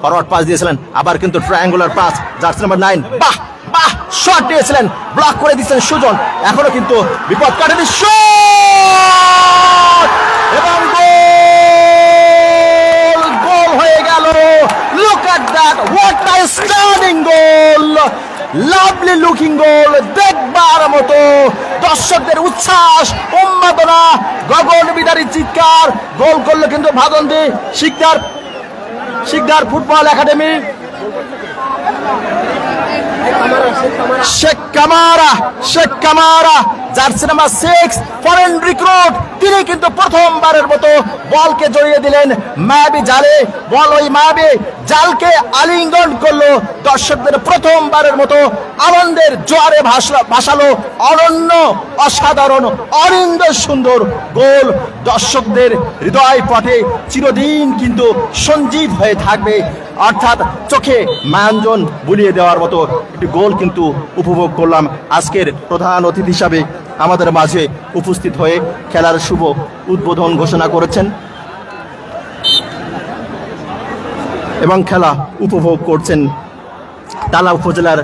Forward pass দিয়েছিলেন, আবার কিন্তু ট্রায়াঙ্গুলার পাস, জার্সি নাম্বার 9 বাহ বাহ শট দিয়েছিলেন, ব্লক করে দিয়েছেন সুজন, এখনো কিন্তু বিপদ কাটেনি, শট এবং গোল, গোল হয়ে গেল। Look at that, what a stunning goal, lovely looking goal, দেখবার মতো। দর্শকদের উচ্ছ্বাস, উন্মাদনা, গগন বিদারী চিৎকার। গোল করলো কিন্তু ভাদন্তি Sikdar football academy. Sheikh Kamara jersey number 6 foreign recruit, তিনি কিন্তু প্রথমবারের মতো বলকে জড়িয়ে দিলেন মায়াবী জালে। বল ওই মায়াবী জালকে আলিঙ্গন করলো, দর্শকদের প্রথমবারের মতো আনন্দের জোয়ারে ভাসালো। অনন্য, অসাধারণ, অরিন্দ সুন্দর গোল দর্শকদের হৃদয় পটে চিরদিন কিন্তু সঞ্জীব হয়ে থাকবে। অর্থাৎ চোখে মায়াঞ্জন বুলিয়ে দেওয়ার মতো একটি গোল কিন্তু উপভোগ করলাম। আজকের প্রধান অতিথি হিসাবে আমাদের মাঝে উপস্থিত হয়ে খেলার শুভ উদ্বোধন ঘোষণা করেছেন এবং খেলা উপভোগ করছেন টালা উপজেলার